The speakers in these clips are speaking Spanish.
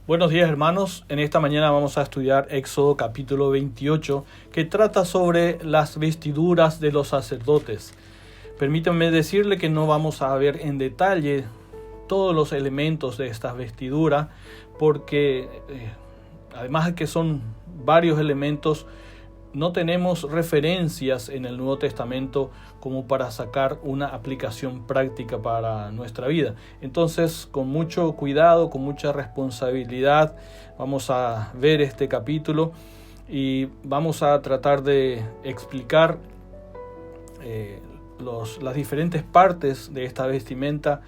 Buenos días, hermanos. En esta mañana vamos a estudiar Éxodo capítulo 28, que trata sobre las vestiduras de los sacerdotes. Permítanme decirle que no vamos a ver en detalle todos los elementos de esta vestidura, porque además de que son varios elementos, no tenemos referencias en el Nuevo Testamento como para sacar una aplicación práctica para nuestra vida. Entonces, con mucho cuidado, con mucha responsabilidad, vamos a ver este capítulo y vamos a tratar de explicar las diferentes partes de esta vestimenta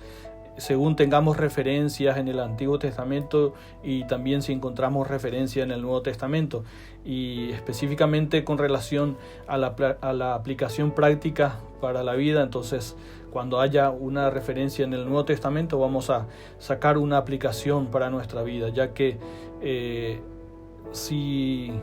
según tengamos referencias en el Antiguo Testamento y también si encontramos referencia en el Nuevo Testamento, y específicamente con relación a la aplicación práctica para la vida. Entonces, cuando haya una referencia en el Nuevo Testamento, vamos a sacar una aplicación para nuestra vida, ya que si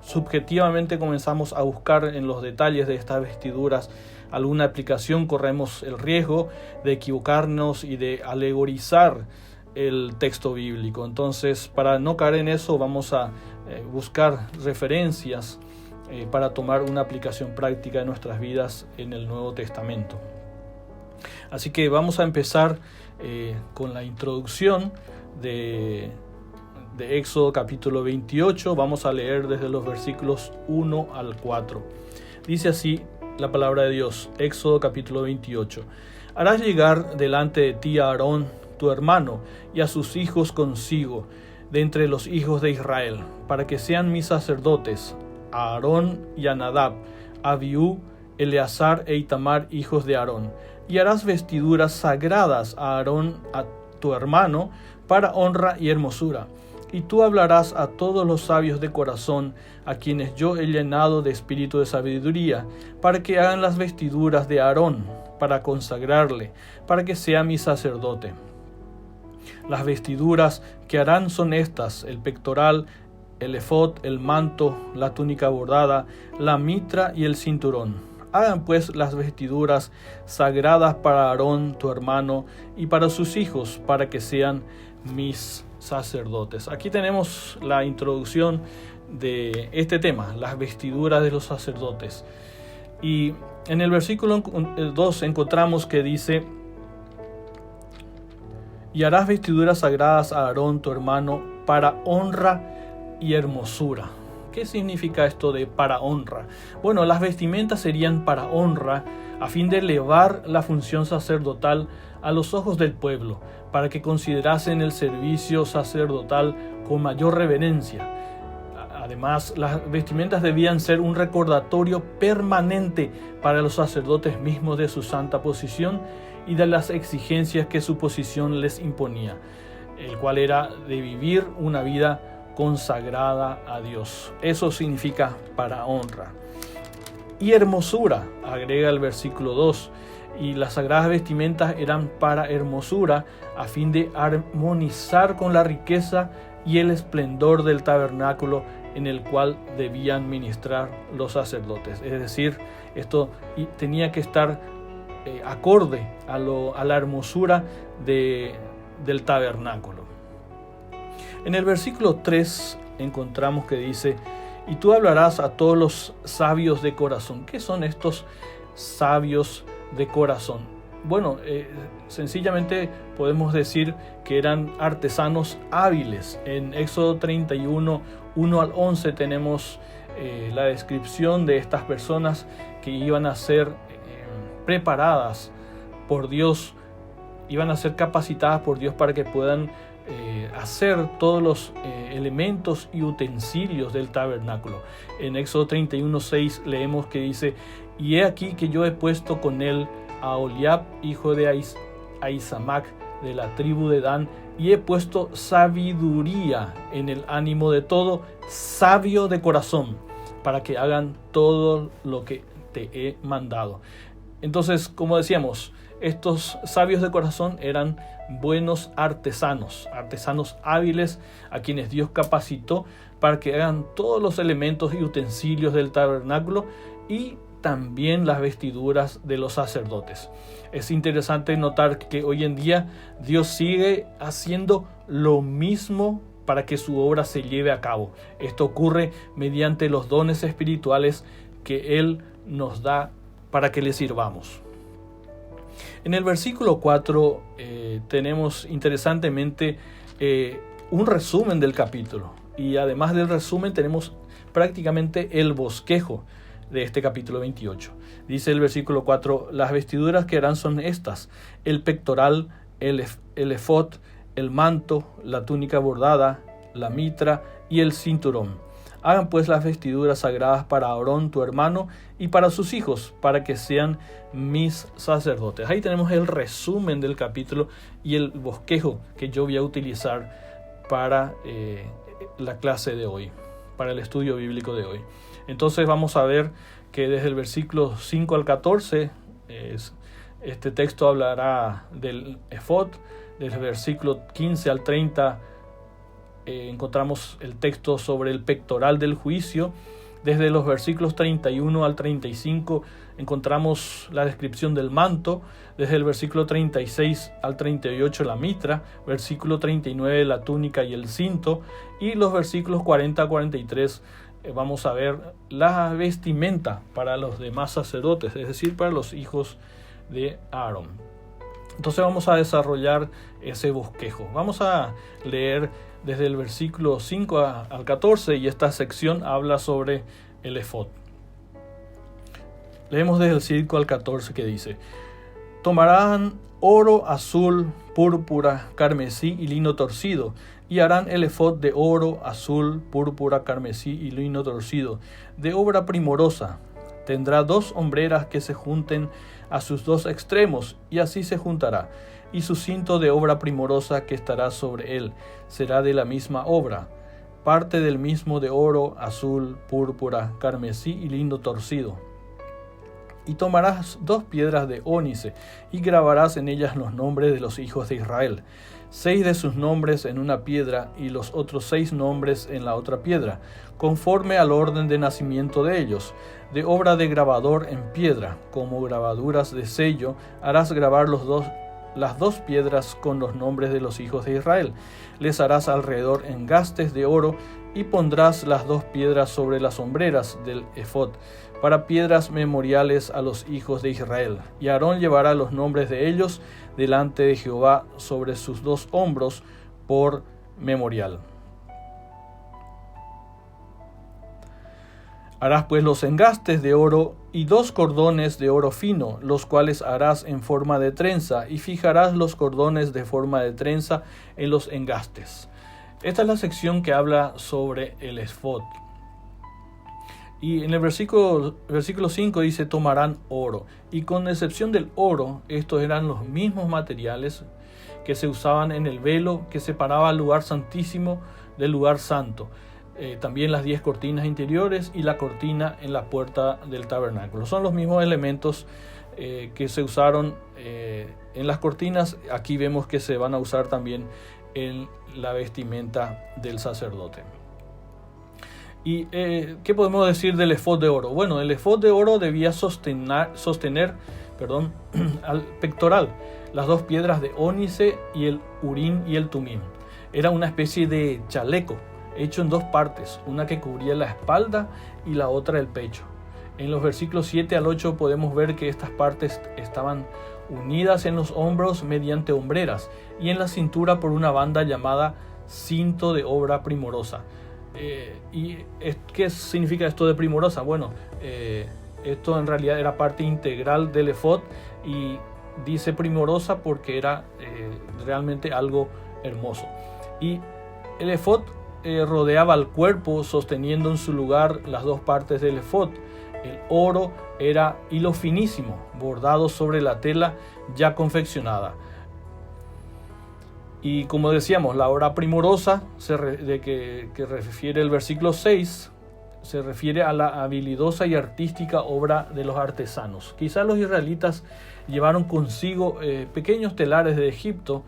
subjetivamente comenzamos a buscar en los detalles de estas vestiduras alguna aplicación, corremos el riesgo de equivocarnos y de alegorizar el texto bíblico. Entonces, para no caer en eso, vamos a buscar referencias para tomar una aplicación práctica en nuestras vidas en el Nuevo Testamento. Así que vamos a empezar con la introducción de Éxodo capítulo 28. Vamos a leer desde los versículos 1 al 4. Dice así la palabra de Dios, Éxodo capítulo 28. Harás llegar delante de ti a Aarón, tu hermano, y a sus hijos consigo, de entre los hijos de Israel, para que sean mis sacerdotes, a Aarón y a Nadab, a Abiú, Eleazar e Itamar, hijos de Aarón. Y harás vestiduras sagradas a Aarón, a tu hermano, para honra y hermosura. Y tú hablarás a todos los sabios de corazón, a quienes yo he llenado de espíritu de sabiduría, para que hagan las vestiduras de Aarón, para consagrarle, para que sea mi sacerdote. Las vestiduras que harán son estas: el pectoral, el efod, el manto, la túnica bordada, la mitra y el cinturón. Hagan pues las vestiduras sagradas para Aarón, tu hermano, y para sus hijos, para que sean mis sacerdotes. Aquí tenemos la introducción de este tema, las vestiduras de los sacerdotes. Y en el versículo 2 encontramos que dice: y harás vestiduras sagradas a Aarón, tu hermano, para honra y hermosura. ¿Qué significa esto de para honra? Bueno, las vestimentas serían para honra, a fin de elevar la función sacerdotal a los ojos del pueblo, para que considerasen el servicio sacerdotal con mayor reverencia. Además, las vestimentas debían ser un recordatorio permanente para los sacerdotes mismos de su santa posición y de las exigencias que su posición les imponía, el cual era de vivir una vida consagrada a Dios. Eso significa para honra. Y hermosura, agrega el versículo 2, y las sagradas vestimentas eran para hermosura, a fin de armonizar con la riqueza y el esplendor del tabernáculo en el cual debían ministrar los sacerdotes. Es decir, esto tenía que estar acorde a la hermosura del tabernáculo. En el versículo 3 encontramos que dice: y tú hablarás a todos los sabios de corazón. ¿Qué son estos sabios de corazón? Bueno, sencillamente podemos decir que eran artesanos hábiles. En Éxodo 31, 1 al 11 tenemos la descripción de estas personas que iban a ser preparadas por Dios, iban a ser capacitadas por Dios para que puedan hacer todos los elementos y utensilios del tabernáculo. En Éxodo 31:6 leemos que dice: y he aquí que yo he puesto con él a Oliab, hijo de Ahisamac, de la tribu de Dan, y he puesto sabiduría en el ánimo de todo sabio de corazón, para que hagan todo lo que te he mandado. Entonces, como decíamos, estos sabios de corazón eran buenos artesanos hábiles, a quienes Dios capacitó para que hagan todos los elementos y utensilios del tabernáculo y también las vestiduras de los sacerdotes. Es interesante notar que hoy en día Dios sigue haciendo lo mismo para que su obra se lleve a cabo. Esto ocurre mediante los dones espirituales que Él nos da para que le sirvamos. En el versículo 4 tenemos interesantemente un resumen del capítulo, y además del resumen tenemos prácticamente el bosquejo de este capítulo 28. Dice el versículo 4: las vestiduras que harán son estas: el pectoral, el efod, el manto, la túnica bordada, la mitra y el cinturón. Hagan pues las vestiduras sagradas para Aarón tu hermano y para sus hijos, para que sean mis sacerdotes. Ahí tenemos el resumen del capítulo y el bosquejo que yo voy a utilizar para la clase de hoy, para el estudio bíblico de hoy. Entonces vamos a ver que desde el versículo 5 al 14 este texto hablará del efod. Desde el versículo 15 al 30 encontramos el texto sobre el pectoral del juicio. Desde los versículos 31 al 35 encontramos la descripción del manto. Desde el versículo 36 al 38 la mitra, versículo 39 la túnica y el cinto, y los versículos 40 a 43 vamos a ver la vestimenta para los demás sacerdotes, es decir, para los hijos de Aarón. Entonces vamos a desarrollar ese bosquejo. Vamos a leer desde el versículo 5 al 14, y esta sección habla sobre el efod. Leemos desde el 5 al 14 que dice: tomarán oro, azul, púrpura, carmesí y lino torcido, y harán el efod de oro, azul, púrpura, carmesí y lino torcido, de obra primorosa. Tendrá 2 hombreras que se junten a sus 2 extremos, y así se juntará. Y su cinto de obra primorosa que estará sobre él será de la misma obra, parte del mismo de oro, azul, púrpura, carmesí y lino torcido. Y tomarás 2 piedras de ónice y grabarás en ellas los nombres de los hijos de Israel, 6 de sus nombres en una piedra y los otros 6 nombres en la otra piedra, conforme al orden de nacimiento de ellos, de obra de grabador en piedra, como grabaduras de sello. Harás grabar las 2 piedras con los nombres de los hijos de Israel. Les harás alrededor engastes de oro y pondrás las 2 piedras sobre las hombreras del efod, para piedras memoriales a los hijos de Israel. Y Aarón llevará los nombres de ellos delante de Jehová sobre sus 2 hombros por memorial. Harás pues los engastes de oro y 2 cordones de oro fino, los cuales harás en forma de trenza, y fijarás los cordones de forma de trenza en los engastes. Esta es la sección que habla sobre el efod. Y en el versículo 5 dice: tomarán oro. Y con excepción del oro, estos eran los mismos materiales que se usaban en el velo que separaba el lugar santísimo del lugar santo. También las 10 cortinas interiores y la cortina en la puerta del tabernáculo. Son los mismos elementos que se usaron en las cortinas. Aquí vemos que se van a usar también en la vestimenta del sacerdote. ¿Y qué podemos decir del efod de oro? Bueno, el efod de oro debía sostener al pectoral, las 2 piedras de ónice y el urín y el tumín. Era una especie de chaleco hecho en 2 partes, una que cubría la espalda y la otra el pecho. En los versículos 7 al 8 podemos ver que estas partes estaban unidas en los hombros mediante hombreras y en la cintura por una banda llamada cinto de obra primorosa. ¿Qué significa esto de primorosa? Bueno, esto en realidad era parte integral del efod, y dice primorosa porque era realmente algo hermoso. Y el efod rodeaba al cuerpo, sosteniendo en su lugar las 2 partes del efod. El oro era hilo finísimo, bordado sobre la tela ya confeccionada. Y como decíamos, la obra primorosa que refiere el versículo 6 se refiere a la habilidosa y artística obra de los artesanos. Quizás los israelitas llevaron consigo pequeños telares de Egipto,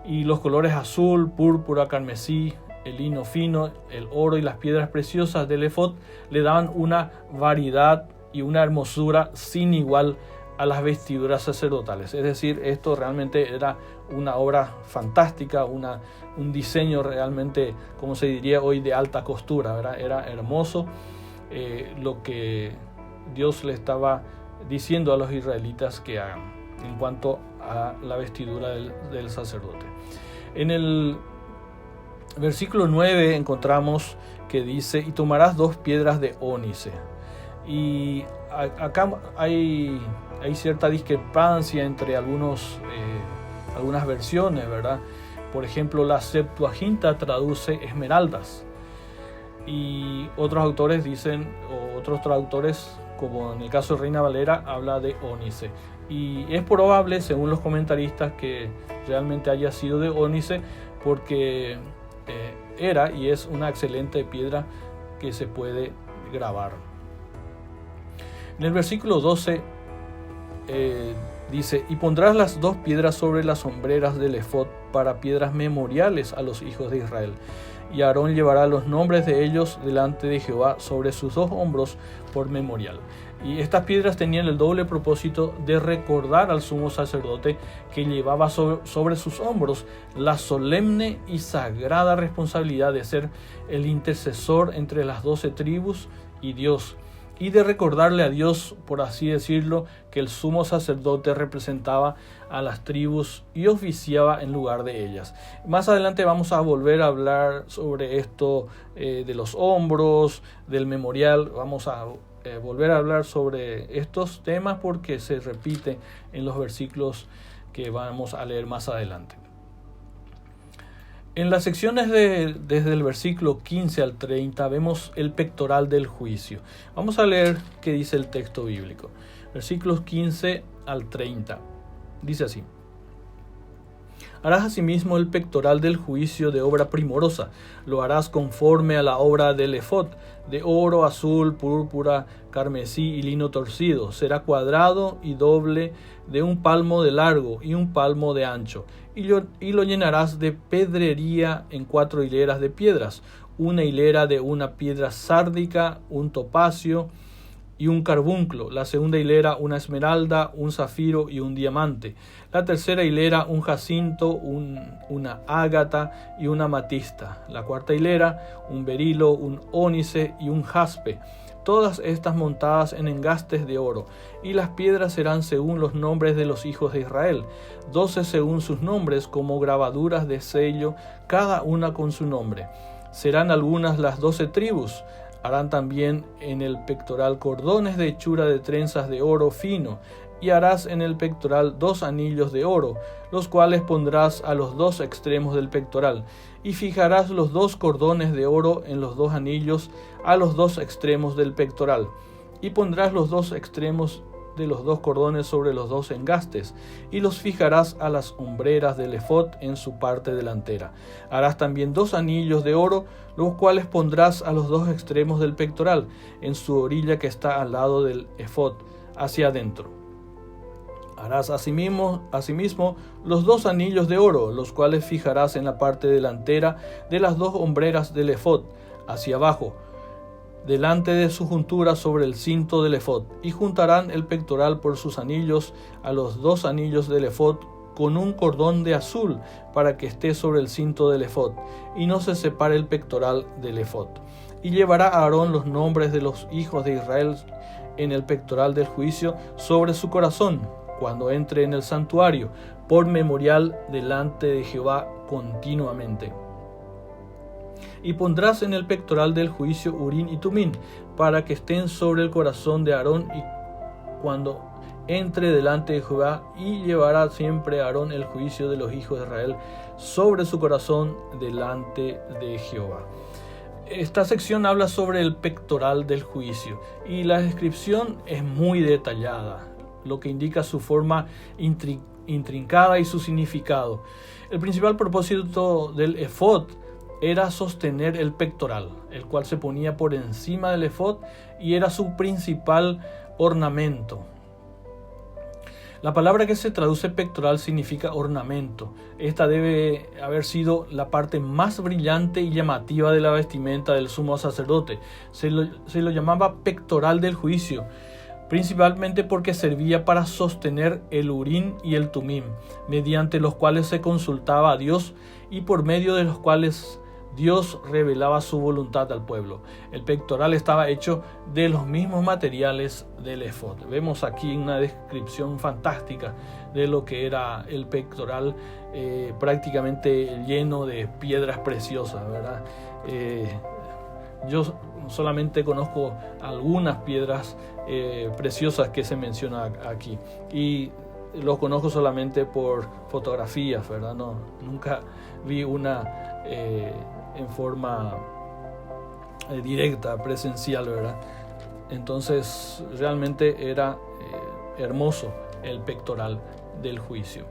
y los colores azul, púrpura, carmesí, el lino fino, el oro y las piedras preciosas del efod le daban una variedad y una hermosura sin igual a las vestiduras sacerdotales. Es decir, esto realmente era una obra fantástica, un diseño realmente, como se diría hoy, de alta costura, ¿verdad? Era hermoso lo que Dios le estaba diciendo a los israelitas que hagan en cuanto a la vestidura del sacerdote. En el versículo 9 encontramos que dice: y tomarás 2 piedras de ónice. Y acá hay cierta discrepancia entre algunas versiones, ¿verdad? Por ejemplo, la Septuaginta traduce esmeraldas, y otros autores dicen, o otros traductores, como en el caso de Reina Valera, habla de ónice. Y es probable, según los comentaristas, que realmente haya sido de ónice, porque era y es una excelente piedra que se puede grabar. En el versículo 12 dice: y pondrás las 2 piedras sobre las hombreras del efod para piedras memoriales a los hijos de Israel. Y Aarón llevará los nombres de ellos delante de Jehová sobre sus 2 hombros por memorial. Y estas piedras tenían el doble propósito de recordar al sumo sacerdote que llevaba sobre sus hombros la solemne y sagrada responsabilidad de ser el intercesor entre las 12 tribus y Dios, y de recordarle a Dios, por así decirlo, que el sumo sacerdote representaba a las tribus y oficiaba en lugar de ellas. Más adelante vamos a volver a hablar sobre esto de los hombros, del memorial. Vamos a volver a hablar sobre estos temas porque se repite en los versículos que vamos a leer más adelante. En las secciones desde el versículo 15 al 30 vemos el pectoral del juicio. Vamos a leer qué dice el texto bíblico. Versículos 15 al 30. Dice así: harás asimismo el pectoral del juicio de obra primorosa. Lo harás conforme a la obra del efod, de oro, azul, púrpura, carmesí y lino torcido. Será cuadrado y doble, de 1 palmo de largo y 1 palmo de ancho. Y lo llenarás de pedrería en 4 hileras de piedras. Una hilera de una piedra sárdica, un topacio y un carbunclo. La segunda hilera una esmeralda, un zafiro y un diamante. La tercera hilera un jacinto, una ágata y una amatista. La cuarta hilera un berilo, un ónice y un jaspe. Todas estas montadas en engastes de oro. Y las piedras serán según los nombres de los hijos de Israel, 12 según sus nombres, como grabaduras de sello, cada una con su nombre. Serán algunas las 12 tribus. Harán también en el pectoral cordones de hechura de trenzas de oro fino, y harás en el pectoral 2 anillos de oro, los cuales pondrás a los 2 extremos del pectoral, y fijarás los 2 cordones de oro en los 2 anillos a los 2 extremos del pectoral, y pondrás los 2 extremos de los 2 cordones sobre los 2 engastes, y los fijarás a las hombreras del efod en su parte delantera. Harás también 2 anillos de oro, los cuales pondrás a los 2 extremos del pectoral, en su orilla que está al lado del efod, hacia adentro. Harás asimismo los 2 anillos de oro, los cuales fijarás en la parte delantera de las 2 hombreras del efod, hacia abajo, delante de su juntura sobre el cinto del efod, y juntarán el pectoral por sus anillos a los 2 anillos del efod con un cordón de azul para que esté sobre el cinto del efod, y no se separe el pectoral del efod. Y llevará a Aarón los nombres de los hijos de Israel en el pectoral del juicio sobre su corazón, cuando entre en el santuario, por memorial delante de Jehová continuamente. Y pondrás en el pectoral del juicio Urín y Tumín, para que estén sobre el corazón de Aarón y cuando entre delante de Jehová, y llevará siempre a Aarón el juicio de los hijos de Israel sobre su corazón delante de Jehová. Esta sección habla sobre el pectoral del juicio y la descripción es muy detallada, lo que indica su forma intrincada y su significado. El principal propósito del efod era sostener el pectoral, el cual se ponía por encima del efod y era su principal ornamento. La palabra que se traduce pectoral significa ornamento. Esta debe haber sido la parte más brillante y llamativa de la vestimenta del sumo sacerdote. Se lo llamaba pectoral del juicio, principalmente porque servía para sostener el Urim y el Tumim, mediante los cuales se consultaba a Dios y por medio de los cuales Dios revelaba su voluntad al pueblo. El pectoral estaba hecho de los mismos materiales del efod. Vemos aquí una descripción fantástica de lo que era el pectoral, prácticamente lleno de piedras preciosas, ¿verdad? Yo solamente conozco algunas piedras preciosas que se mencionan aquí y los conozco solamente por fotografías, ¿verdad? Nunca vi una en forma directa, presencial, ¿verdad? Entonces realmente era hermoso el pectoral del juicio.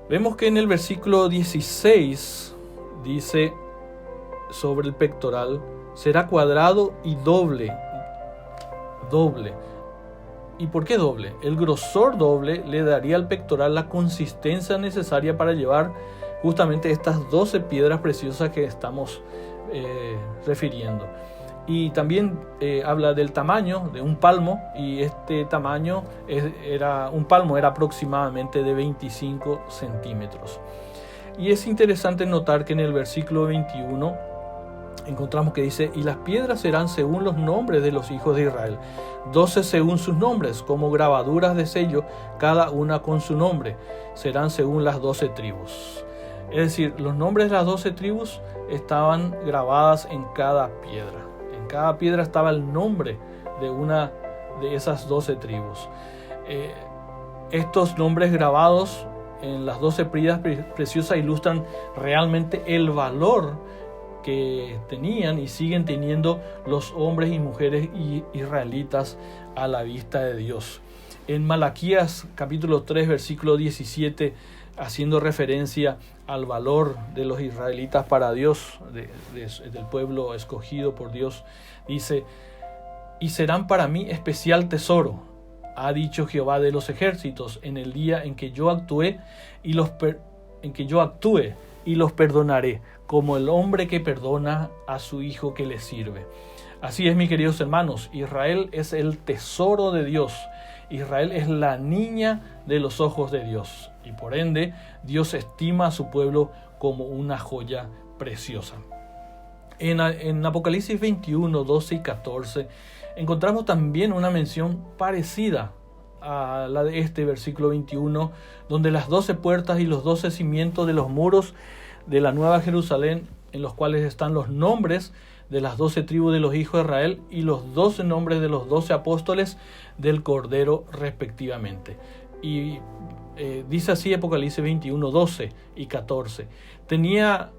Vemos que en el versículo 16 dice sobre el pectoral: será cuadrado y doble. ¿Y por qué doble? El grosor doble le daría al pectoral la consistencia necesaria para llevar justamente estas 12 piedras preciosas que estamos refiriendo. Y también habla del tamaño de un palmo, y este tamaño un palmo era aproximadamente de 25 centímetros. Y es interesante notar que en el versículo 21 encontramos que dice: y las piedras serán según los nombres de los hijos de Israel, 12 según sus nombres, como grabaduras de sello, cada una con su nombre, serán según las 12 tribus. Es decir, los nombres de las 12 tribus estaban grabadas en cada piedra. En cada piedra estaba el nombre de una de esas 12 tribus. Estos nombres grabados en las 12 piedras preciosas ilustran realmente el valor que tenían y siguen teniendo los hombres y mujeres israelitas a la vista de Dios. En Malaquías capítulo 3 versículo 17, haciendo referencia al valor de los israelitas para Dios, del pueblo escogido por Dios, dice: y serán para mí especial tesoro, ha dicho Jehová de los ejércitos, en el día en que yo actúe y los perdonaré, como el hombre que perdona a su hijo que le sirve. Así es, mis queridos hermanos, Israel es el tesoro de Dios. Israel es la niña de los ojos de Dios, y por ende Dios estima a su pueblo como una joya preciosa. En Apocalipsis 21, 12 y 14 encontramos también una mención parecida a la de este versículo 21, donde las 12 puertas y los 12 cimientos de los muros de la Nueva Jerusalén, en los cuales están los nombres de las 12 tribus de los hijos de Israel y los 12 nombres de los 12 apóstoles del Cordero respectivamente. Y dice así Apocalipsis 21, 12 y 14. Tenía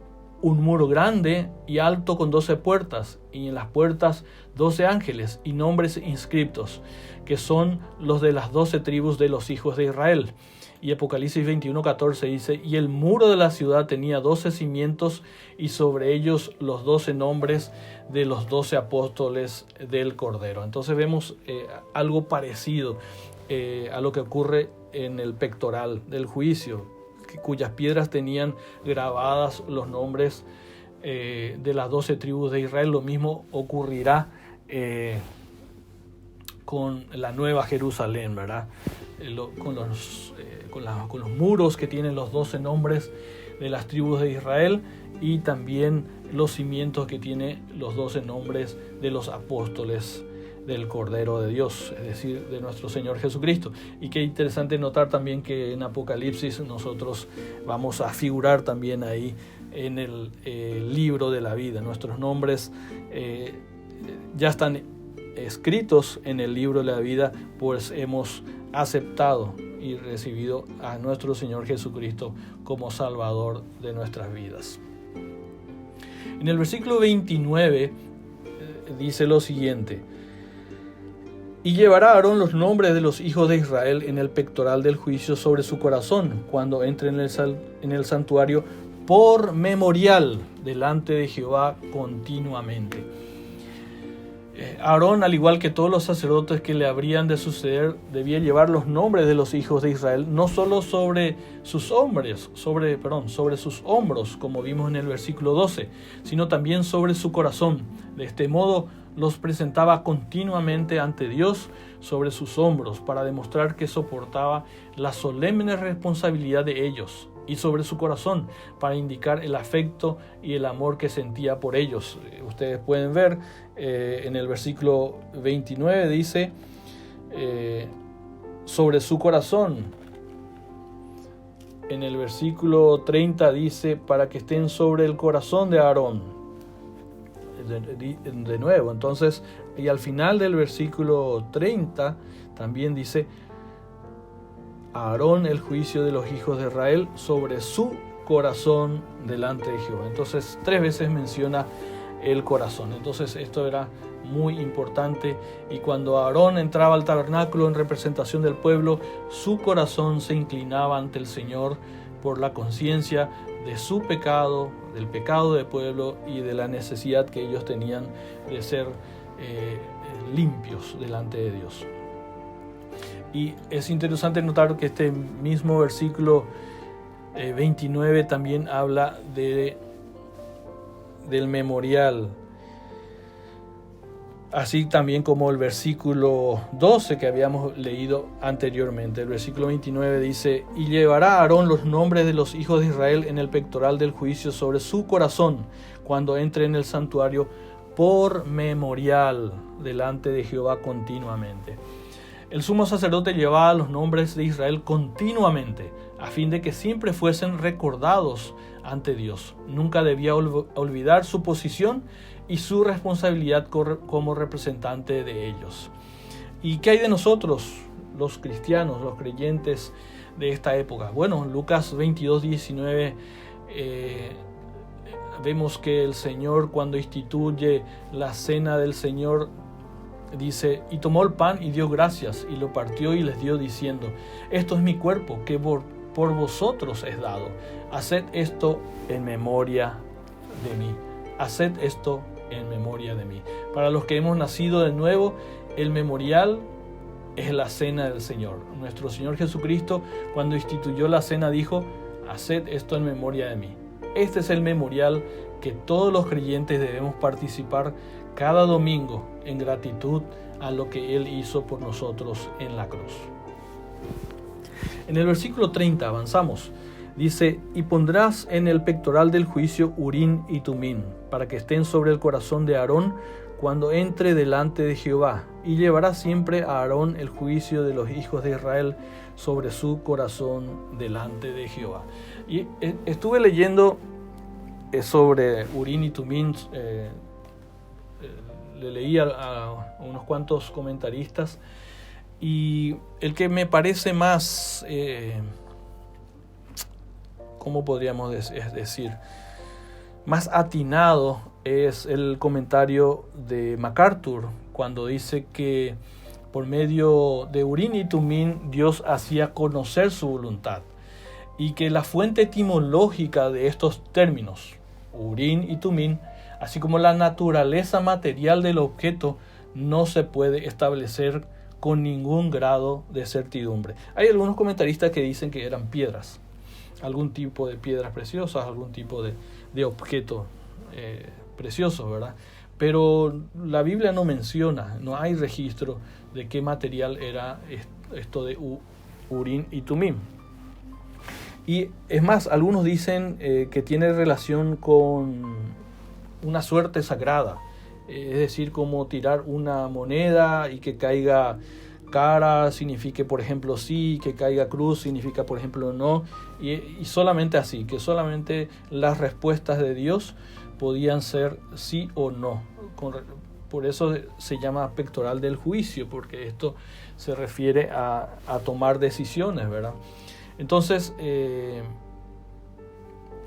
un muro grande y alto con 12 puertas, y en las puertas 12 ángeles y nombres inscriptos, que son los de las 12 tribus de los hijos de Israel. Y Apocalipsis 21, 14 dice: y el muro de la ciudad tenía 12 cimientos, y sobre ellos los 12 nombres de los 12 apóstoles del Cordero. Entonces vemos algo parecido a lo que ocurre en el pectoral del juicio, cuyas piedras tenían grabadas los nombres de las 12 tribus de Israel. Lo mismo ocurrirá con la Nueva Jerusalén, ¿verdad? Con los muros que tienen los 12 nombres de las tribus de Israel, y también los cimientos que tiene los 12 nombres de los apóstoles del Cordero de Dios, es decir, de nuestro Señor Jesucristo. Y qué interesante notar también que en Apocalipsis nosotros vamos a figurar también ahí en el libro de la vida. Nuestros nombres ya están escritos en el libro de la vida, pues hemos aceptado y recibido a nuestro Señor Jesucristo como Salvador de nuestras vidas. En el versículo 29 dice lo siguiente: y llevará Aarón los nombres de los hijos de Israel en el pectoral del juicio sobre su corazón, cuando entre en el santuario, por memorial delante de Jehová continuamente. Aarón, al igual que todos los sacerdotes que le habrían de suceder, debía llevar los nombres de los hijos de Israel, no solo sobre sus hombros, como vimos en el versículo 12, sino también sobre su corazón. De este modo los presentaba continuamente ante Dios sobre sus hombros, para demostrar que soportaba la solemne responsabilidad de ellos, y sobre su corazón, para indicar el afecto y el amor que sentía por ellos. Ustedes pueden ver en el versículo 29 dice sobre su corazón. En el versículo 30 dice para que estén sobre el corazón de Aarón. De nuevo, entonces, y al final del versículo 30 también dice a Aarón el juicio de los hijos de Israel sobre su corazón delante de Jehová. Entonces 3 veces menciona el corazón. Entonces esto era muy importante, y cuando Aarón entraba al tabernáculo en representación del pueblo, su corazón se inclinaba ante el Señor por la conciencia de su pecado, del pecado del pueblo y de la necesidad que ellos tenían de ser limpios delante de Dios. Y es interesante notar que este mismo versículo 29 también habla del memorial, así también como el versículo 12 que habíamos leído anteriormente. El versículo 29 dice: y llevará Aarón los nombres de los hijos de Israel en el pectoral del juicio sobre su corazón, cuando entre en el santuario por memorial delante de Jehová continuamente. El sumo sacerdote llevaba los nombres de Israel continuamente, a fin de que siempre fuesen recordados ante Dios. Nunca debía olvidar su posición y su responsabilidad como representante de ellos. ¿Y qué hay de nosotros, los cristianos, los creyentes de esta época? Bueno, Lucas 22:19 vemos que el Señor, cuando instituye la cena del Señor, dice: y tomó el pan y dio gracias y lo partió y les dio diciendo: esto es mi cuerpo que por vosotros es dado. Haced esto en memoria de mí. Haced esto en memoria de mí. Para los que hemos nacido de nuevo, el memorial es la cena del Señor. Nuestro Señor Jesucristo, cuando instituyó la cena, dijo: haced esto en memoria de mí. Este es el memorial que todos los creyentes debemos participar cada domingo en gratitud a lo que Él hizo por nosotros en la cruz. En el versículo 30 avanzamos. Dice: y pondrás en el pectoral del juicio Urín y Tumín, para que estén sobre el corazón de Aarón cuando entre delante de Jehová, y llevará siempre a Aarón el juicio de los hijos de Israel sobre su corazón delante de Jehová. Y estuve leyendo sobre Urín y Tumín, le leí a unos cuantos comentaristas, y el que me parece más, ¿cómo podríamos decir? Más atinado es el comentario de MacArthur, cuando dice que por medio de Urín y Tumín Dios hacía conocer su voluntad, y que la fuente etimológica de estos términos, Urín y Tumín, así como la naturaleza material del objeto, no se puede establecer con ningún grado de certidumbre. Hay algunos comentaristas que dicen que eran piedras, algún tipo de piedras preciosas, algún tipo de objeto precioso, ¿verdad? Pero la Biblia no menciona, no hay registro de qué material era esto de Urín y Tumín. Y es más, algunos dicen que tiene relación con una suerte sagrada, es decir, como tirar una moneda y que caiga cara signifique, por ejemplo, sí, que caiga cruz significa, por ejemplo, no, y solamente así, que solamente las respuestas de Dios podían ser sí o no. Por eso se llama pectoral del juicio, porque esto se refiere a tomar decisiones, ¿verdad? Entonces,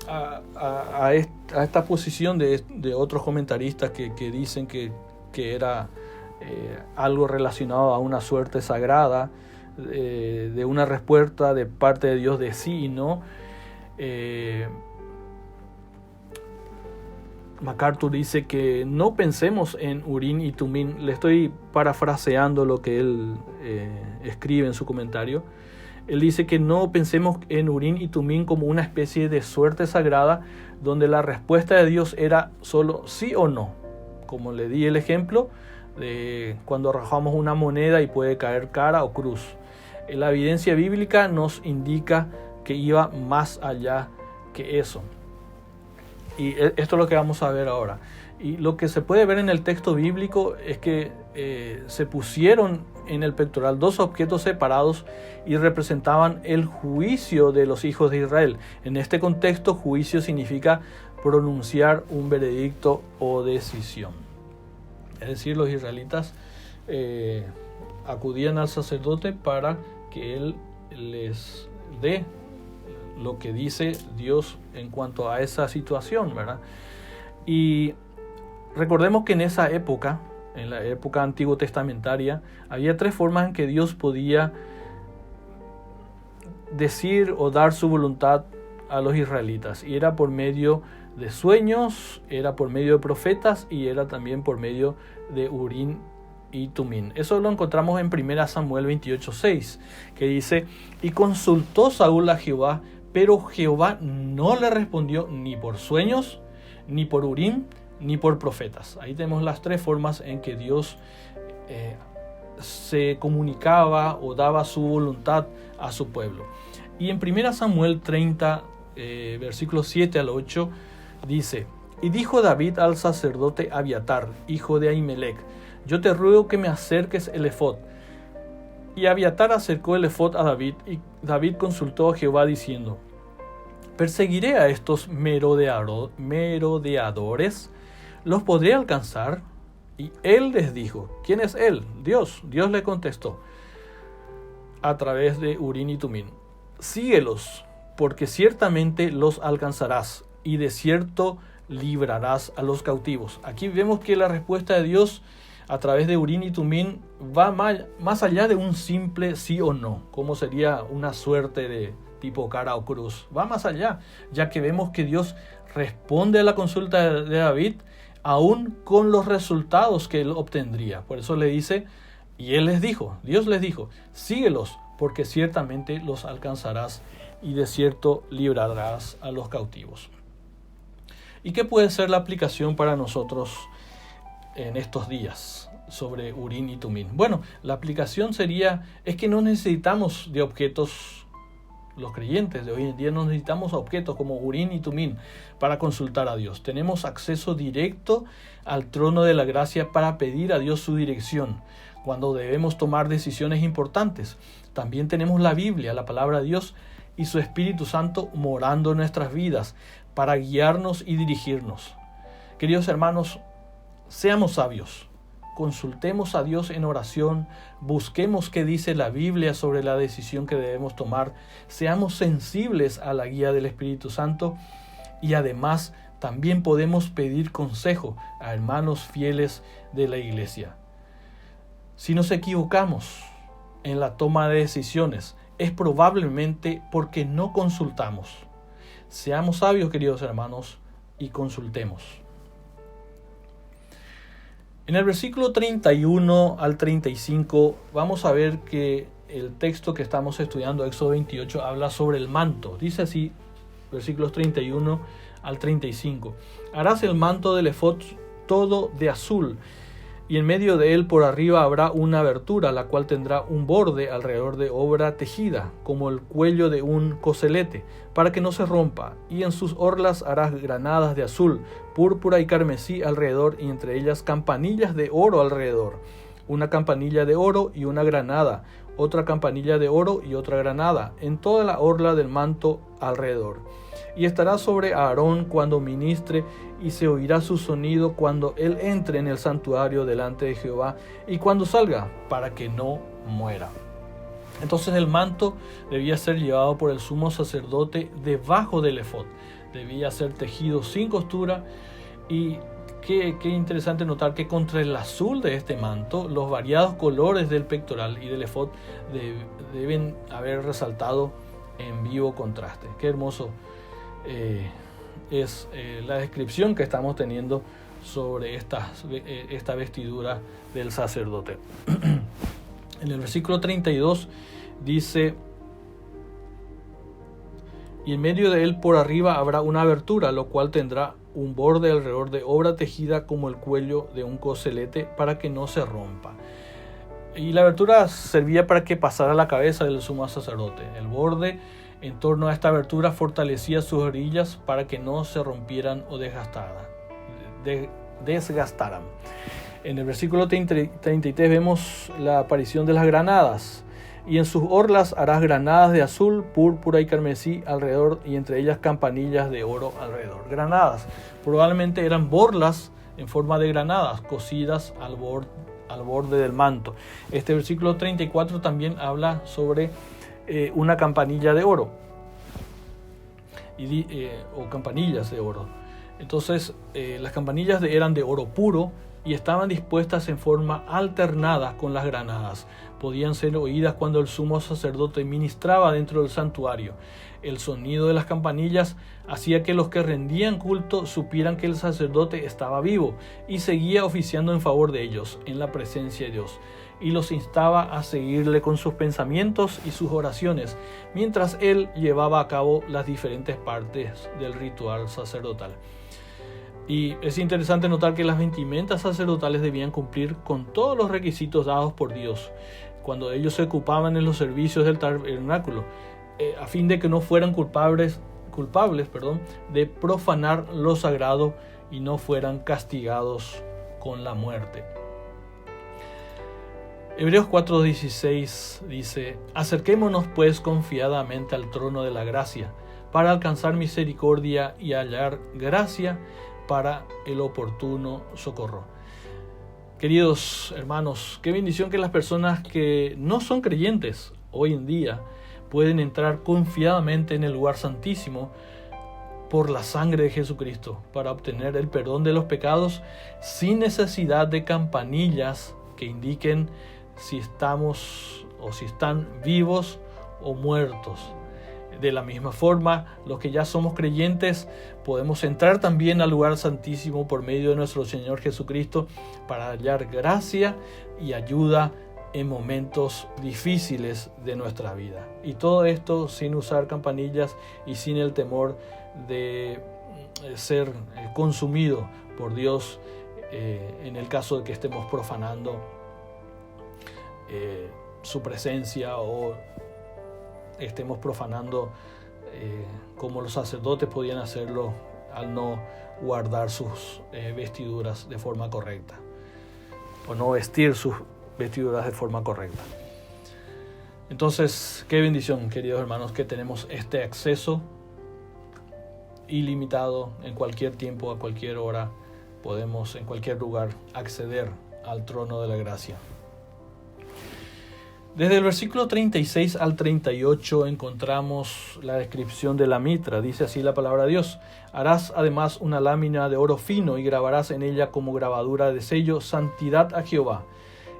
a esta posición de otros comentaristas que dicen que era algo relacionado a una suerte sagrada, de una respuesta de parte de Dios de sí y no, MacArthur dice que no pensemos en Urim y Tumim. Le estoy parafraseando lo que él escribe en su comentario. Él dice que no pensemos en Urim y Tumim como una especie de suerte sagrada donde la respuesta de Dios era solo sí o no. Como le di el ejemplo de cuando arrojamos una moneda y puede caer cara o cruz. La evidencia bíblica nos indica que iba más allá que eso. Y esto es lo que vamos a ver ahora. Y lo que se puede ver en el texto bíblico es que se pusieron en el pectoral dos objetos separados y representaban el juicio de los hijos de Israel. En este contexto, juicio significa pronunciar un veredicto o decisión. Es decir, los israelitas acudían al sacerdote para que él les dé lo que dice Dios en cuanto a esa situación, ¿verdad? Y recordemos que en esa época, en la época antiguo testamentaria, había tres formas en que Dios podía decir o dar su voluntad a los israelitas. Y era por medio de sueños, era por medio de profetas y era también por medio de Urim y Tumim. Eso lo encontramos en 1 Samuel 28:6, que dice: y consultó Saúl a Jehová, pero Jehová no le respondió ni por sueños, ni por Urim, ni por profetas. Ahí tenemos las tres formas en que Dios se comunicaba o daba su voluntad a su pueblo. Y en 1 Samuel 30, versículos 7 al 8, dice: y dijo David al sacerdote Abiatar, hijo de Ahimelech: yo te ruego que me acerques el efod. Y Abiatar acercó el efod a David, y David consultó a Jehová diciendo: ¿perseguiré a estos merodeadores? ¿Los podré alcanzar? Y él les dijo: ¿quién es él? Dios. Dios le contestó a través de Urim y Tumim: síguelos, porque ciertamente los alcanzarás, y de cierto librarás a los cautivos. Aquí vemos que la respuesta de Dios a través de Urim y Tumim va más allá de un simple sí o no, como sería una suerte de tipo cara o cruz. Va más allá, ya que vemos que Dios responde a la consulta de David aún con los resultados que él obtendría. Por eso le dice, y él les dijo, Dios les dijo: síguelos, porque ciertamente los alcanzarás y de cierto librarás a los cautivos. ¿Y qué puede ser la aplicación para nosotros en estos días sobre Urim y Tumim? Bueno, la aplicación es que no necesitamos de objetos. Los creyentes de hoy en día no necesitamos objetos como Urim y Tumim para consultar a Dios. Tenemos acceso directo al trono de la gracia para pedir a Dios su dirección cuando debemos tomar decisiones importantes. También tenemos la Biblia, la palabra de Dios, y su Espíritu Santo morando en nuestras vidas para guiarnos y dirigirnos. Queridos hermanos, seamos sabios. Consultemos a Dios en oración, busquemos qué dice la Biblia sobre la decisión que debemos tomar, seamos sensibles a la guía del Espíritu Santo y además también podemos pedir consejo a hermanos fieles de la iglesia. Si nos equivocamos en la toma de decisiones, es probablemente porque no consultamos. Seamos sabios, queridos hermanos, y consultemos. En el versículo 31 al 35 vamos a ver que el texto que estamos estudiando, Éxodo 28, habla sobre el manto. Dice así, versículos 31 al 35. Harás el manto del efod todo de azul, y en medio de él por arriba habrá una abertura, la cual tendrá un borde alrededor de obra tejida, como el cuello de un coselete, para que no se rompa. Y en sus orlas harás granadas de azul, púrpura y carmesí alrededor, y entre ellas campanillas de oro alrededor. Una campanilla de oro y una granada, otra campanilla de oro y otra granada, en toda la orla del manto alrededor. Y estará sobre Aarón cuando ministre, y se oirá su sonido cuando él entre en el santuario delante de Jehová, y cuando salga, para que no muera. Entonces el manto debía ser llevado por el sumo sacerdote debajo del efod. Debía ser tejido sin costura, y qué interesante notar que contra el azul de este manto, los variados colores del pectoral y del efod deben haber resaltado en vivo contraste. Qué hermoso es la descripción que estamos teniendo sobre esta vestidura del sacerdote. En el versículo 32 dice: y en medio de él por arriba habrá una abertura, lo cual tendrá un borde alrededor de obra tejida como el cuello de un coselete, para que no se rompa. Y la abertura servía para que pasara la cabeza del sumo sacerdote. El borde en torno a esta abertura fortalecía sus orillas para que no se rompieran o desgastaran. En el versículo 33 vemos la aparición de las granadas. Y en sus orlas harás granadas de azul, púrpura y carmesí alrededor, y entre ellas campanillas de oro alrededor. Granadas probablemente eran borlas en forma de granadas cosidas al borde del manto. Este versículo 34 también habla sobre una campanilla de oro o campanillas de oro. Entonces las campanillas eran de oro puro y estaban dispuestas en forma alternada con las granadas. Podían ser oídas cuando el sumo sacerdote ministraba dentro del santuario. El sonido de las campanillas hacía que los que rendían culto supieran que el sacerdote estaba vivo y seguía oficiando en favor de ellos en la presencia de Dios, y los instaba a seguirle con sus pensamientos y sus oraciones mientras él llevaba a cabo las diferentes partes del ritual sacerdotal. Y es interesante notar que las vestimentas sacerdotales debían cumplir con todos los requisitos dados por Dios cuando ellos se ocupaban en los servicios del tabernáculo, a fin de que no fueran culpables de profanar lo sagrado y no fueran castigados con la muerte. Hebreos 4:16 dice: acerquémonos pues confiadamente al trono de la gracia, para alcanzar misericordia y hallar gracia para el oportuno socorro. Queridos hermanos, qué bendición que las personas que no son creyentes hoy en día pueden entrar confiadamente en el lugar santísimo por la sangre de Jesucristo para obtener el perdón de los pecados sin necesidad de campanillas que indiquen si estamos o si están vivos o muertos. De la misma forma, los que ya somos creyentes podemos entrar también al lugar santísimo por medio de nuestro Señor Jesucristo para hallar gracia y ayuda en momentos difíciles de nuestra vida. Y todo esto sin usar campanillas y sin el temor de ser consumido por Dios en el caso de que estemos profanando su presencia o estemos profanando como los sacerdotes podían hacerlo al no guardar sus vestiduras de forma correcta o no vestir sus vestiduras de forma correcta. Entonces, qué bendición, queridos hermanos, que tenemos este acceso ilimitado en cualquier tiempo, a cualquier hora, podemos en cualquier lugar acceder al trono de la gracia. Desde el versículo 36 al 38 encontramos la descripción de la mitra. Dice así la palabra de Dios: harás además una lámina de oro fino y grabarás en ella como grabadura de sello santidad a Jehová,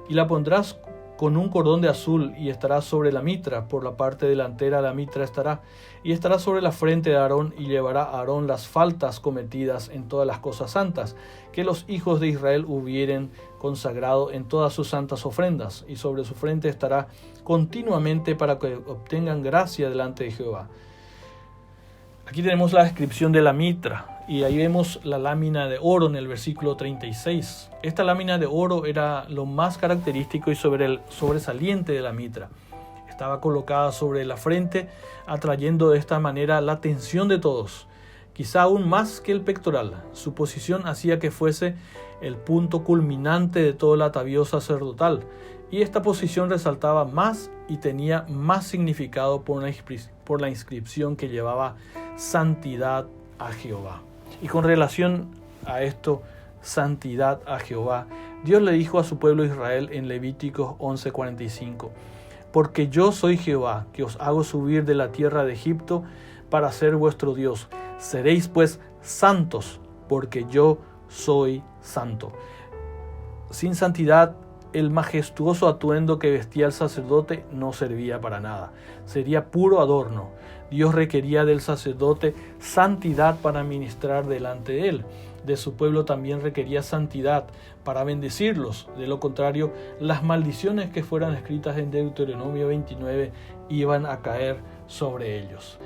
y la pondrás con un cordón de azul y estará sobre la mitra. Por la parte delantera la mitra estará sobre la frente de Aarón, y llevará a Aarón las faltas cometidas en todas las cosas santas que los hijos de Israel hubieren consagrado en todas sus santas ofrendas, y sobre su frente estará continuamente para que obtengan gracia delante de Jehová. Aquí tenemos la descripción de la mitra y ahí vemos la lámina de oro en el versículo 36. Esta lámina de oro era lo más característico y sobresaliente de la mitra. Estaba colocada sobre la frente, atrayendo de esta manera la atención de todos, quizá aún más que el pectoral. Su posición hacía que fuese el punto culminante de todo el atavío sacerdotal, y esta posición resaltaba más y tenía más significado por la inscripción que llevaba santidad a Jehová. Y con relación a esto, santidad a Jehová, Dios le dijo a su pueblo Israel en Levíticos 11:45: porque yo soy Jehová, que os hago subir de la tierra de Egipto para ser vuestro Dios. Seréis pues santos, porque yo soy santo. Sin santidad el majestuoso atuendo que vestía el sacerdote no servía para nada. Sería puro adorno. Dios requería del sacerdote santidad para ministrar delante de él. De su pueblo también requería santidad para bendecirlos. De lo contrario, las maldiciones que fueran escritas en Deuteronomio 29 iban a caer sobre ellos.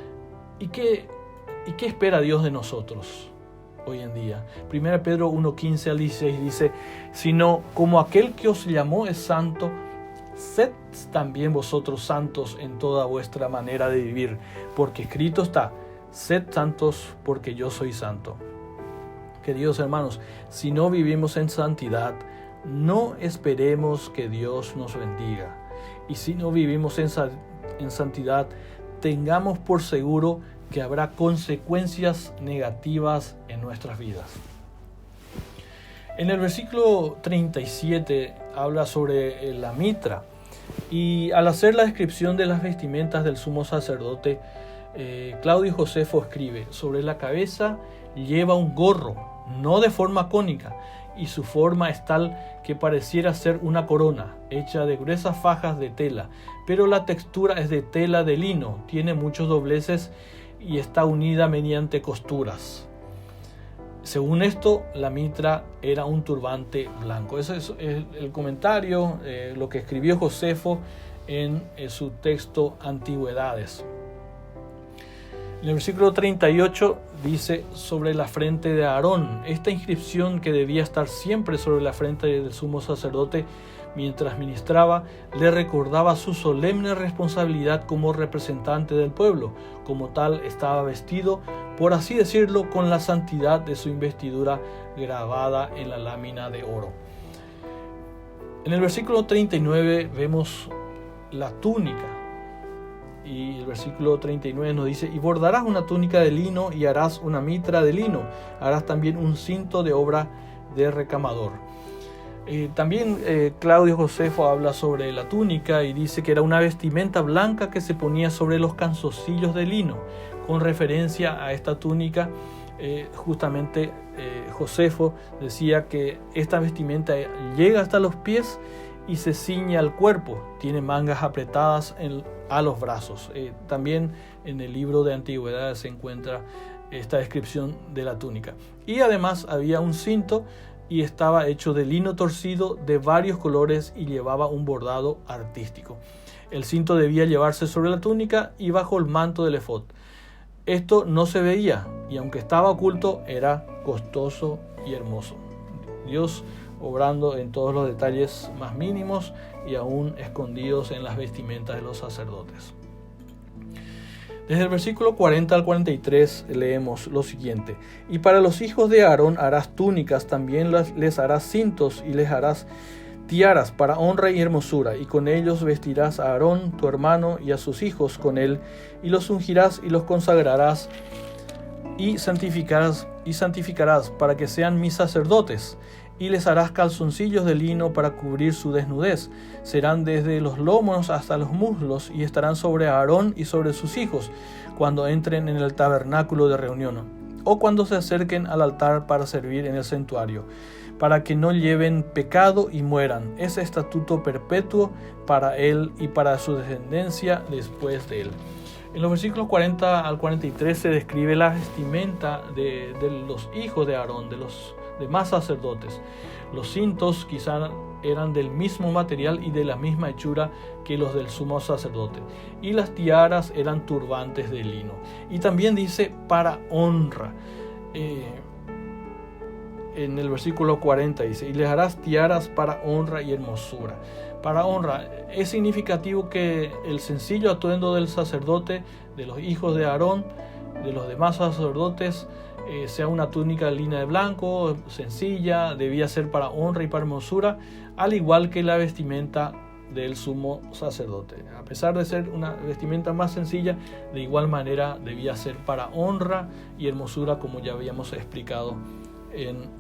¿Y qué espera Dios de nosotros hoy en día? 1 Pedro 1:15 al 16 dice: sino como aquel que os llamó es santo, sed también vosotros santos en toda vuestra manera de vivir, porque escrito está: sed santos porque yo soy santo. Queridos hermanos, si no vivimos en santidad, no esperemos que Dios nos bendiga. Y si no vivimos en santidad, tengamos por seguro que habrá consecuencias negativas en nuestras vidas. En el versículo 37 habla sobre la mitra, y al hacer la descripción de las vestimentas del sumo sacerdote, Claudio Josefo escribe: sobre la cabeza lleva un gorro, no de forma cónica, y su forma es tal que pareciera ser una corona, hecha de gruesas fajas de tela, pero la textura es de tela de lino, tiene muchos dobleces y está unida mediante costuras. Según esto, la mitra era un turbante blanco. Ese es el comentario, lo que escribió Josefo en su texto Antigüedades. En el versículo 38 dice: sobre la frente de Aarón. Esta inscripción, que debía estar siempre sobre la frente del sumo sacerdote mientras ministraba, le recordaba su solemne responsabilidad como representante del pueblo. Como tal, estaba vestido, por así decirlo, con la santidad de su investidura grabada en la lámina de oro. En el versículo 39 vemos la túnica. Y el versículo 39 nos dice: y bordarás una túnica de lino y harás una mitra de lino, harás también un cinto de obra de recamador. También Claudio Josefo habla sobre la túnica y dice que era una vestimenta blanca que se ponía sobre los calzoncillos de lino. Con referencia a esta túnica, justamente Josefo decía que esta vestimenta llega hasta los pies y se ciñe al cuerpo, tiene mangas apretadas a los brazos. También en el libro de Antigüedades se encuentra esta descripción de la túnica. Y además había un cinto, y estaba hecho de lino torcido de varios colores y llevaba un bordado artístico. El cinto debía llevarse sobre la túnica y bajo el manto del efod. Esto no se veía, y aunque estaba oculto, era costoso y hermoso. Dios obrando en todos los detalles más mínimos y aún escondidos en las vestimentas de los sacerdotes. Desde el versículo 40 al 43 leemos lo siguiente: y para los hijos de Aarón harás túnicas, también les harás cintos y les harás tiaras para honra y hermosura, y con ellos vestirás a Aarón tu hermano y a sus hijos con él, y los ungirás y los consagrarás y santificarás para que sean mis sacerdotes, y les harás calzoncillos de lino para cubrir su desnudez. Serán desde los lomos hasta los muslos, y estarán sobre Aarón y sobre sus hijos cuando entren en el tabernáculo de reunión, o cuando se acerquen al altar para servir en el santuario, para que no lleven pecado y mueran. Es estatuto perpetuo para él y para su descendencia después de él. En los versículos 40 al 43 se describe la vestimenta de los hijos de Aarón, de los demás sacerdotes. Los cintos quizá eran del mismo material y de la misma hechura que los del sumo sacerdote, y las tiaras eran turbantes de lino. Y también dice para honra. En el versículo 40 dice: y les harás tiaras para honra y hermosura. Para honra, es significativo que el sencillo atuendo del sacerdote, de los hijos de Aarón, de los demás sacerdotes, sea una túnica de lino de blanco, sencilla, debía ser para honra y para hermosura, al igual que la vestimenta del sumo sacerdote. A pesar de ser una vestimenta más sencilla, de igual manera debía ser para honra y hermosura, como ya habíamos explicado en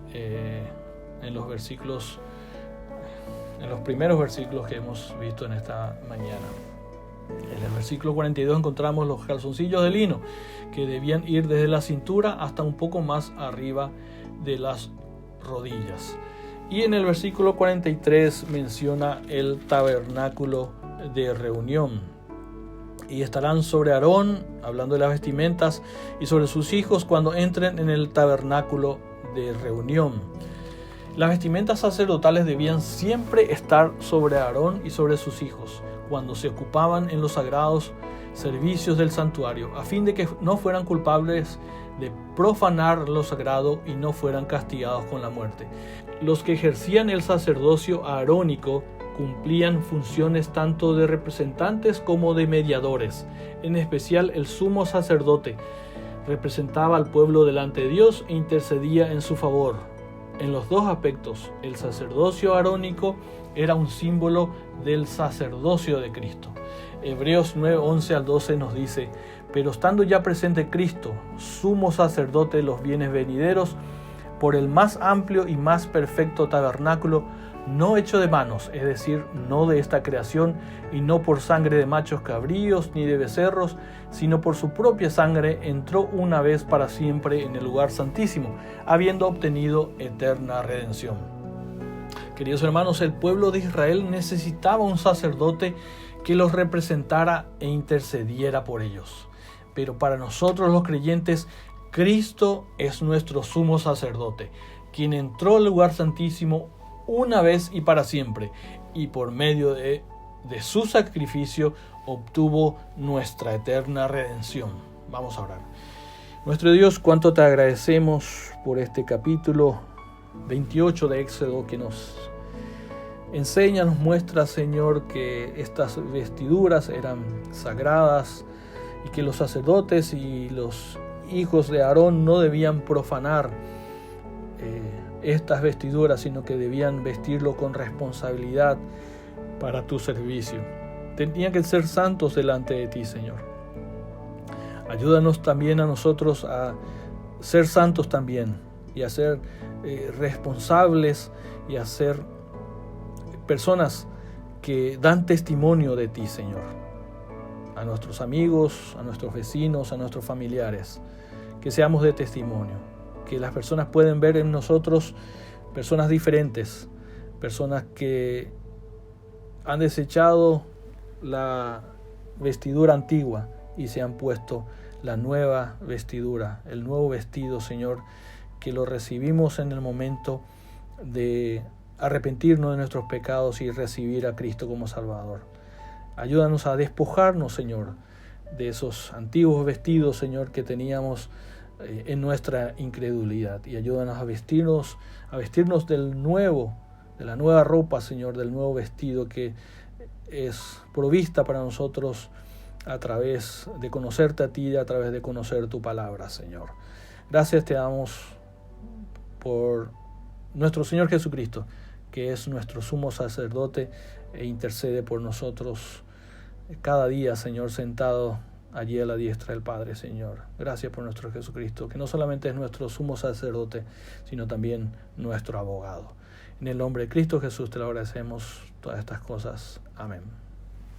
los primeros versículos que hemos visto en esta mañana. En el versículo 42 encontramos los calzoncillos de lino, que debían ir desde la cintura hasta un poco más arriba de las rodillas. Y en el versículo 43 menciona el tabernáculo de reunión. Y estarán sobre Aarón, hablando de las vestimentas, y sobre sus hijos cuando entren en el tabernáculo de reunión. Las vestimentas sacerdotales debían siempre estar sobre Aarón y sobre sus hijos cuando se ocupaban en los sagrados servicios del santuario, a fin de que no fueran culpables de profanar lo sagrado y no fueran castigados con la muerte. Los que ejercían el sacerdocio arónico cumplían funciones tanto de representantes como de mediadores. En especial el sumo sacerdote representaba al pueblo delante de Dios e intercedía en su favor. En los dos aspectos, el sacerdocio arónico era un símbolo del sacerdocio de Cristo. Hebreos 9:11 al 12 nos dice: pero estando ya presente Cristo, sumo sacerdote de los bienes venideros, por el más amplio y más perfecto tabernáculo, no hecho de manos, es decir, no de esta creación, y no por sangre de machos cabríos ni de becerros, sino por su propia sangre, entró una vez para siempre en el lugar santísimo, habiendo obtenido eterna redención. Queridos hermanos, el pueblo de Israel necesitaba un sacerdote que los representara e intercediera por ellos. Pero para nosotros los creyentes, Cristo es nuestro sumo sacerdote, quien entró al lugar santísimo una vez y para siempre, y por medio de su sacrificio obtuvo nuestra eterna redención. Vamos a orar. Nuestro Dios, cuánto te agradecemos por este capítulo 28 de Éxodo que nos enseña, nos muestra, Señor, que estas vestiduras eran sagradas y que los sacerdotes y los hijos de Aarón no debían profanar estas vestiduras, sino que debían vestirlo con responsabilidad para tu servicio. Tenían que ser santos delante de ti, Señor. Ayúdanos también a nosotros a ser santos también y a ser responsables y a ser personas que dan testimonio de ti, Señor, a nuestros amigos, a nuestros vecinos, a nuestros familiares, que seamos de testimonio, que las personas pueden ver en nosotros personas diferentes, personas que han desechado la vestidura antigua y se han puesto la nueva vestidura, el nuevo vestido, Señor, que lo recibimos en el momento de arrepentirnos de nuestros pecados y recibir a Cristo como Salvador. Ayúdanos a despojarnos, Señor, de esos antiguos vestidos, Señor, que teníamos en nuestra incredulidad, y ayúdanos a vestirnos del nuevo, de la nueva ropa, Señor, del nuevo vestido que es provista para nosotros a través de conocerte a ti, a través de conocer tu palabra, Señor. Gracias te damos por nuestro Señor Jesucristo, que es nuestro sumo sacerdote e intercede por nosotros cada día, Señor, sentado allí a la diestra del Padre, Señor. Gracias por nuestro Jesucristo, que no solamente es nuestro sumo sacerdote, sino también nuestro abogado. En el nombre de Cristo Jesús te lo agradecemos todas estas cosas. Amén.